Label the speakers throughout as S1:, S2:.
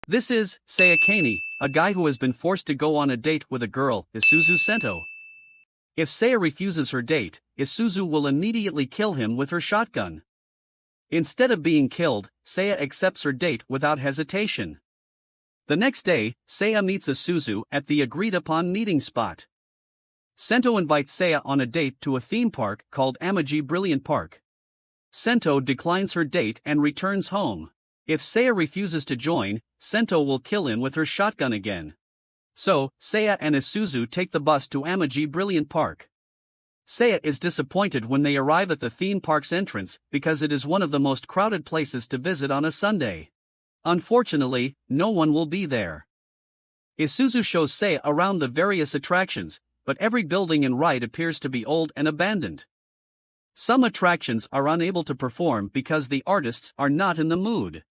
S1: This is Seiya Kanie, a guy who has been forced to go on a date with a girl, Isuzu Sento. If Seiya refuses her date, Isuzu will immediately kill him with her shotgun. Instead of being killed, Seiya accepts her date without hesitation. The next day, Seiya meets Isuzu at the agreed-upon meeting spot. Sento invites Seiya on a date to a theme park called Amagi Brilliant Park. Sento declines her date and returns home. If Seiya refuses to join, Sento will kill him with her shotgun again. So, Seiya and Isuzu take the bus to Amagi Brilliant Park. Seiya is disappointed when they arrive at the theme park's entrance because it is one of the most crowded places to visit on a Sunday. Unfortunately, no one will be there. Isuzu shows Seiya around the various attractions, but every building and ride appears to be old and abandoned. Some attractions are unable to perform because the artists are not in the mood.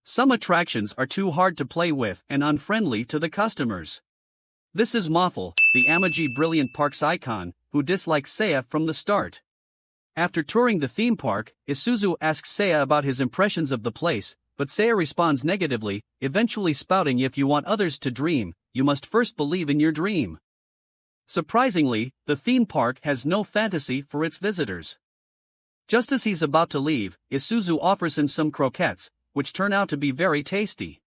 S1: Some attractions are too hard to play with and unfriendly to the customers. This is Moffel, the Amagi Brilliant Park's icon, who dislikes Seiya from the start. After touring the theme park, Isuzu asks Seiya about his impressions of the place, but Seiya responds negatively, eventually spouting, "If you want others to dream, you must first believe in your dream." Surprisingly, the theme park has no fantasy for its visitors. Just as he's about to leave, Isuzu offers him some croquettes, which turn out to be very tasty.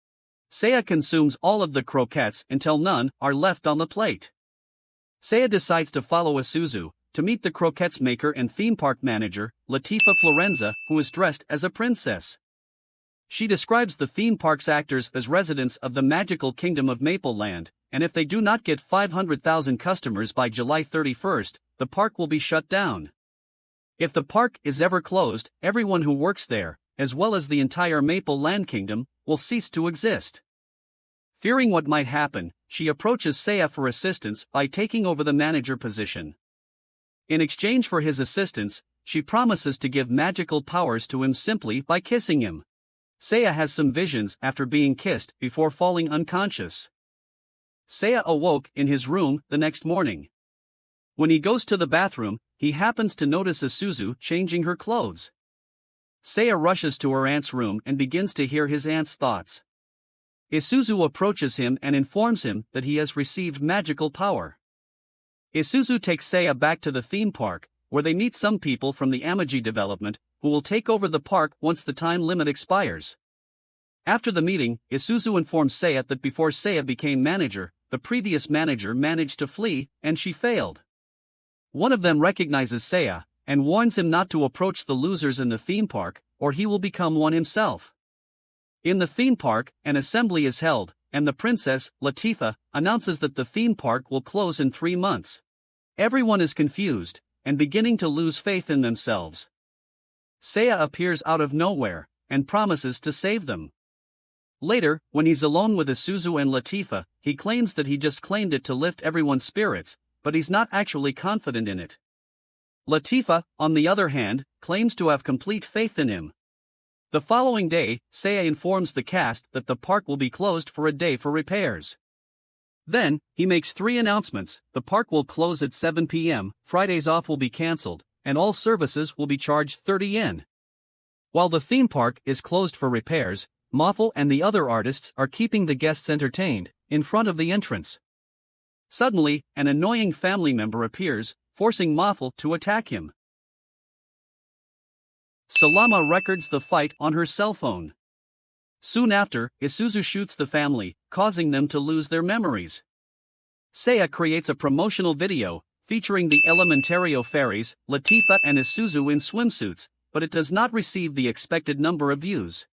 S1: Seiya consumes all of the croquettes until none are left on the plate. Seiya decides to follow Isuzu to meet the croquettes maker and theme park manager, Latifa Florenza, who is dressed as a princess. She describes the theme park's actors as residents of the magical kingdom of Maple Land, and if they do not get 500,000 customers by July 31st, the park will be shut down. If the park is ever closed, everyone who works there, as well as the entire Maple Land Kingdom, will cease to exist. Fearing what might happen, she approaches Seiya for assistance by taking over the manager position. In exchange for his assistance, she promises to give magical powers to him simply by kissing him. Seiya has some visions after being kissed before falling unconscious. Seiya awoke in his room the next morning. When he goes to the bathroom, he happens to notice Isuzu changing her clothes. Seiya rushes to her aunt's room and begins to hear his aunt's thoughts. Isuzu approaches him and informs him that he has received magical power. Isuzu takes Seiya back to the theme park, where they meet some people from the Amagi development, who will take over the park once the time limit expires. After the meeting, Isuzu informs Seiya that before Seiya became manager, the previous manager managed to flee, and she failed. One of them recognizes Seiya, and warns him not to approach the losers in the theme park, or he will become one himself. In the theme park, an assembly is held, and the princess, Latifa, announces that the theme park will close in 3 months. Everyone is confused, and beginning to lose faith in themselves. Seiya appears out of nowhere, and promises to save them. Later, when he's alone with Isuzu and Latifa, he claims that he just claimed it to lift everyone's spirits, but he's not actually confident in it. Latifa, on the other hand, claims to have complete faith in him. The following day, Seiya informs the cast that the park will be closed for a day for repairs. Then, he makes 3 announcements: the park will close at 7 p.m., Fridays off will be cancelled, and all services will be charged 30 yen. While the theme park is closed for repairs, Moffel and the other artists are keeping the guests entertained, in front of the entrance. Suddenly, an annoying family member appears, forcing Moffel to attack him. Salama records the fight on her cell phone. Soon after, Isuzu shoots the family, causing them to lose their memories. Seiya creates a promotional video, featuring the Elementario fairies, Latifa and Isuzu in swimsuits, but it does not receive the expected number of views.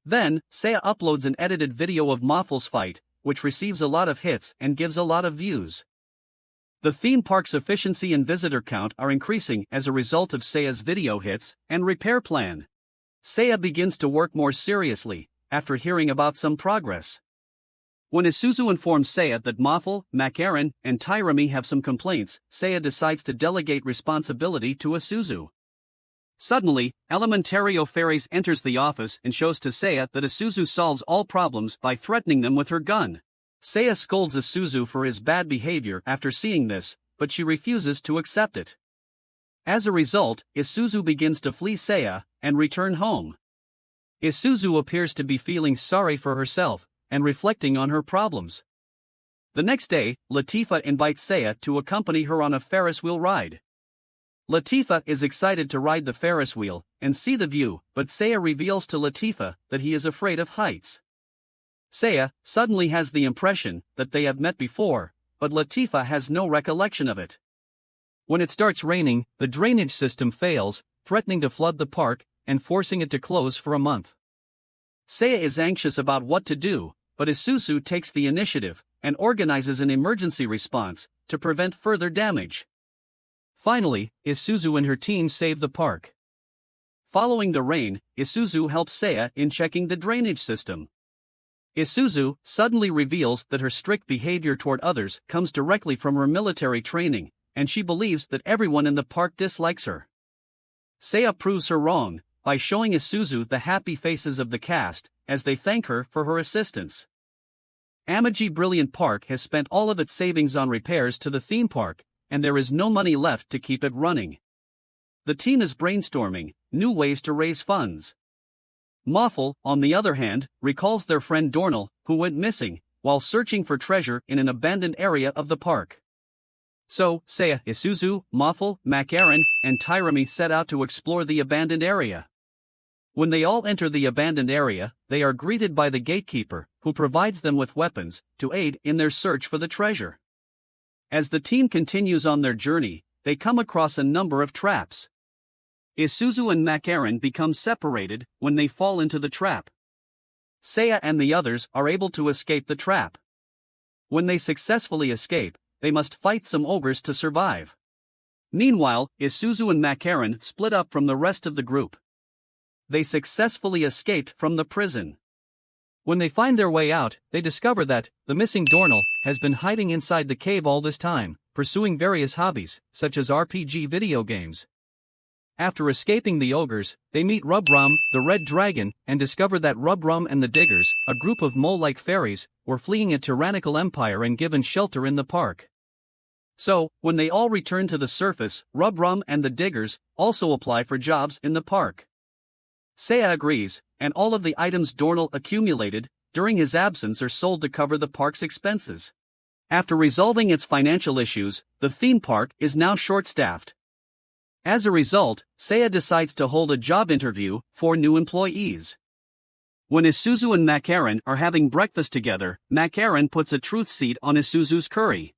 S1: Then, Seiya uploads an edited video of Moffel's fight, which receives a lot of hits and gives a lot of views. The theme park's efficiency and visitor count are increasing as a result of Seiya's video hits and repair plan. Seiya begins to work more seriously, after hearing about some progress. When Isuzu informs Seiya that Moffel, Macaron, and Tyrami have some complaints, Seiya decides to delegate responsibility to Isuzu. Suddenly, Elementario Fairies enters the office and shows to Seiya that Isuzu solves all problems by threatening them with her gun. Seiya scolds Isuzu for his bad behavior after seeing this, but she refuses to accept it. As a result, Isuzu begins to flee Seiya and return home. Isuzu appears to be feeling sorry for herself and reflecting on her problems. The next day, Latifa invites Seiya to accompany her on a Ferris wheel ride. Latifa is excited to ride the Ferris wheel and see the view, but Seiya reveals to Latifa that he is afraid of heights. Seiya suddenly has the impression that they have met before, but Latifa has no recollection of it. When it starts raining, the drainage system fails, threatening to flood the park and forcing it to close for a month. Seiya is anxious about what to do, but Isuzu takes the initiative and organizes an emergency response to prevent further damage. Finally, Isuzu and her team save the park. Following the rain, Isuzu helps Seiya in checking the drainage system. Isuzu suddenly reveals that her strict behavior toward others comes directly from her military training, and she believes that everyone in the park dislikes her. Seiya proves her wrong by showing Isuzu the happy faces of the cast as they thank her for her assistance. Amagi Brilliant Park has spent all of its savings on repairs to the theme park, and there is no money left to keep it running. The team is brainstorming new ways to raise funds. Moffel, on the other hand, recalls their friend Dornell, who went missing while searching for treasure in an abandoned area of the park. So, Seiya, Isuzu, Moffel, Macaron, and Tyrami set out to explore the abandoned area. When they all enter the abandoned area, they are greeted by the gatekeeper, who provides them with weapons to aid in their search for the treasure. As the team continues on their journey, they come across a number of traps. Isuzu and Macaron become separated when they fall into the trap. Seiya and the others are able to escape the trap. When they successfully escape, they must fight some ogres to survive. Meanwhile, Isuzu and Macaron split up from the rest of the group. They successfully escaped from the prison. When they find their way out, they discover that the missing Dornell has been hiding inside the cave all this time, pursuing various hobbies, such as RPG video games. After escaping the ogres, they meet Rubrum, the red dragon, and discover that Rubrum and the Diggers, a group of mole-like fairies, were fleeing a tyrannical empire and given shelter in the park. So, when they all return to the surface, Rubrum and the Diggers also apply for jobs in the park. Seiya agrees, and all of the items Dornell accumulated during his absence are sold to cover the park's expenses. After resolving its financial issues, the theme park is now short-staffed. As a result, Seiya decides to hold a job interview for new employees. When Isuzu and Macaron are having breakfast together, Macaron puts a truth seed on Isuzu's curry.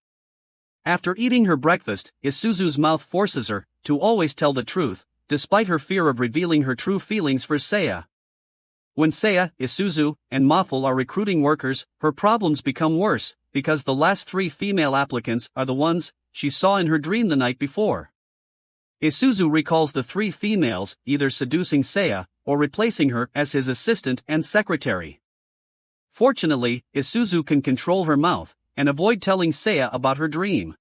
S1: After eating her breakfast, Isuzu's mouth forces her to always tell the truth, despite her fear of revealing her true feelings for Seiya. When Seiya, Isuzu, and Moffel are recruiting workers, her problems become worse, because the last 3 female applicants are the ones she saw in her dream the night before. Isuzu recalls the 3 females either seducing Seiya or replacing her as his assistant and secretary. Fortunately, Isuzu can control her mouth and avoid telling Seiya about her dream.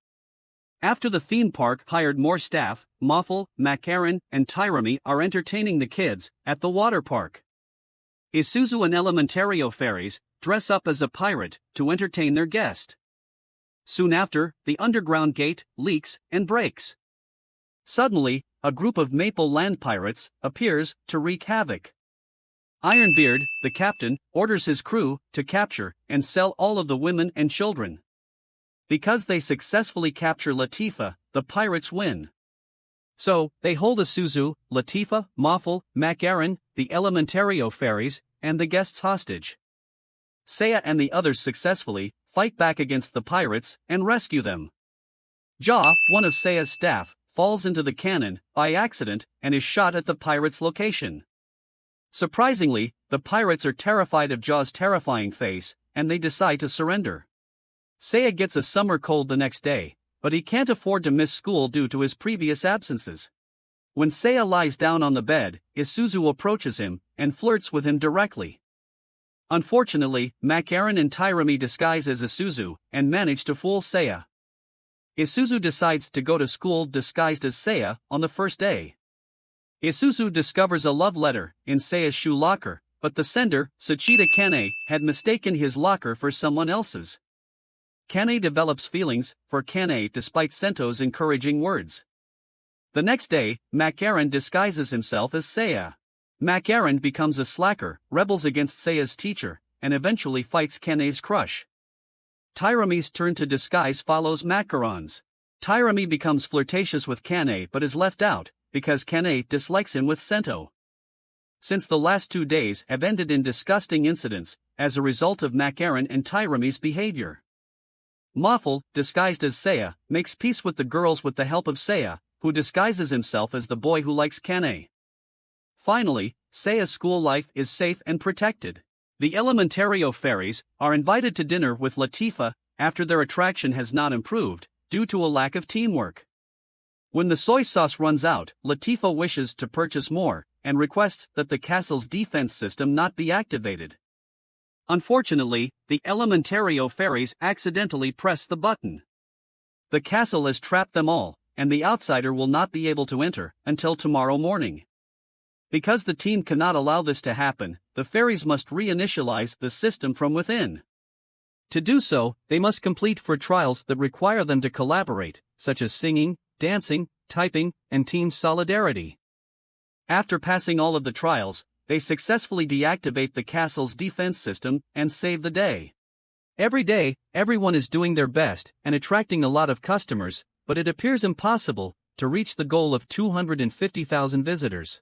S1: After the theme park hired more staff, Moffel, Macaron, and Tyrami are entertaining the kids at the water park. Isuzu and Elementario fairies dress up as a pirate to entertain their guest. Soon after, the underground gate leaks and breaks. Suddenly, a group of Maple Land pirates appears to wreak havoc. Ironbeard, the captain, orders his crew to capture and sell all of the women and children. Because they successfully capture Latifa, the pirates win. So, they hold Isuzu, Latifa, Moffel, Macaron, the Elementario fairies, and the guests hostage. Seiya and the others successfully fight back against the pirates and rescue them. Jaw, one of Seiya's staff, falls into the cannon by accident and is shot at the pirates' location. Surprisingly, the pirates are terrified of Jaw's terrifying face, and they decide to surrender. Seiya gets a summer cold the next day, but he can't afford to miss school due to his previous absences. When Seiya lies down on the bed, Isuzu approaches him and flirts with him directly. Unfortunately, Macaron and Tyrami disguise as Isuzu and manage to fool Seiya. Isuzu decides to go to school disguised as Seiya on the first day. Isuzu discovers a love letter in Seiya's shoe locker, but the sender, Seiya Kanie, had mistaken his locker for someone else's. Kanie develops feelings for Kanie despite Sento's encouraging words. The next day, Macaron disguises himself as Seiya. Macaron becomes a slacker, rebels against Seiya's teacher, and eventually fights Kanie's crush. Tyrame's turn to disguise follows Macaron's. Tyrame becomes flirtatious with Kanie but is left out, because Kanie dislikes him with Sento. Since the last 2 days have ended in disgusting incidents, as a result of Macaron and Tyrame's behavior. Moffel, disguised as Seiya, makes peace with the girls with the help of Seiya, who disguises himself as the boy who likes Kanie. Finally, Seiya's school life is safe and protected. The Elementario fairies are invited to dinner with Latifa after their attraction has not improved, due to a lack of teamwork. When the soy sauce runs out, Latifa wishes to purchase more, and requests that the castle's defense system not be activated. Unfortunately, the Elementario fairies accidentally press the button. The castle has trapped them all, and the outsider will not be able to enter until tomorrow morning. Because the team cannot allow this to happen, the fairies must reinitialize the system from within. To do so, they must complete 4 trials that require them to collaborate, such as singing, dancing, typing, and team solidarity. After passing all of the trials, they successfully deactivate the castle's defense system and save the day. Every day, everyone is doing their best and attracting a lot of customers, but it appears impossible to reach the goal of 250,000 visitors.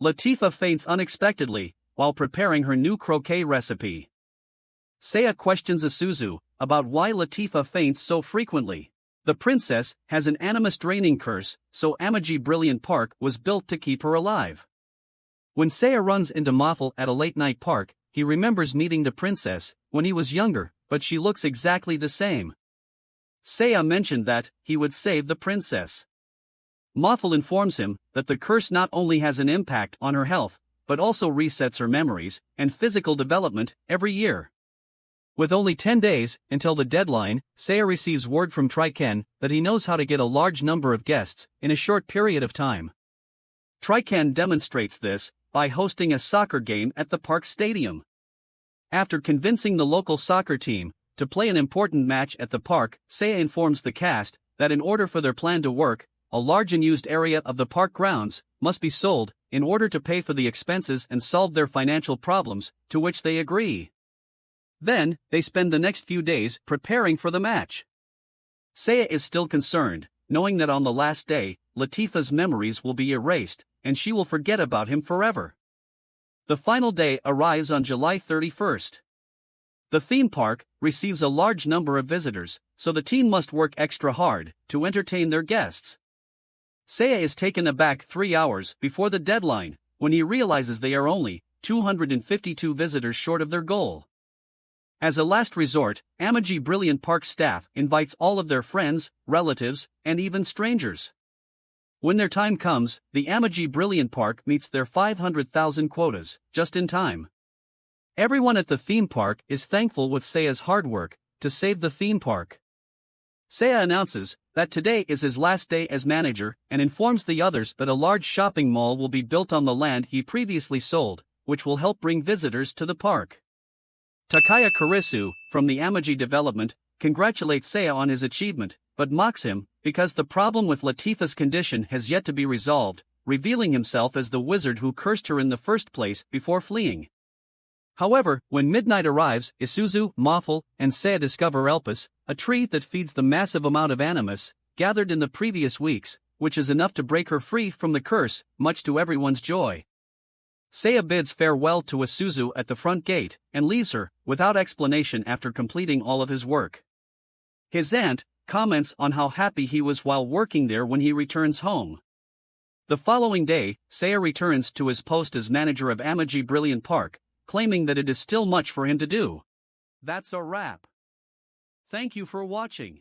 S1: Latifa faints unexpectedly while preparing her new croquet recipe. Seiya questions Isuzu about why Latifa faints so frequently. The princess has an animus draining curse, so Amagi Brilliant Park was built to keep her alive. When Seiya runs into Moffel at a late-night park, he remembers meeting the princess when he was younger, but she looks exactly the same. Seiya mentioned that he would save the princess. Moffel informs him that the curse not only has an impact on her health, but also resets her memories and physical development every year. With only 10 days until the deadline, Seiya receives word from Triken that he knows how to get a large number of guests in a short period of time. Triken demonstrates this by hosting a soccer game at the park stadium. After convincing the local soccer team to play an important match at the park, Seiya informs the cast that in order for their plan to work, a large unused area of the park grounds must be sold in order to pay for the expenses and solve their financial problems, to which they agree. Then, they spend the next few days preparing for the match. Seiya is still concerned, knowing that on the last day, Latifa's memories will be erased, and she will forget about him forever. The final day arrives on July 31st. The theme park receives a large number of visitors, so the team must work extra hard to entertain their guests. Seiya is taken aback 3 hours before the deadline, when he realizes they are only 252 visitors short of their goal. As a last resort, Amagi Brilliant Park staff invites all of their friends, relatives, and even strangers. When their time comes, the Amagi Brilliant Park meets their 500,000 quotas, just in time. Everyone at the theme park is thankful with Seiya's hard work to save the theme park. Seiya announces that today is his last day as manager and informs the others that a large shopping mall will be built on the land he previously sold, which will help bring visitors to the park. Takaya Kurisu, from the Amagi development, congratulates Seiya on his achievement, but mocks him because the problem with Latifa's condition has yet to be resolved, revealing himself as the wizard who cursed her in the first place before fleeing. However, when midnight arrives, Isuzu, Moffel, and Seiya discover Elpis, a tree that feeds the massive amount of animus gathered in the previous weeks, which is enough to break her free from the curse, much to everyone's joy. Seiya bids farewell to Isuzu at the front gate and leaves her without explanation after completing all of his work. His aunt comments on how happy he was while working there when he returns home. The following day, Seiya returns to his post as manager of Amagi Brilliant Park, claiming that it is still much for him to do. That's a wrap. Thank you for watching.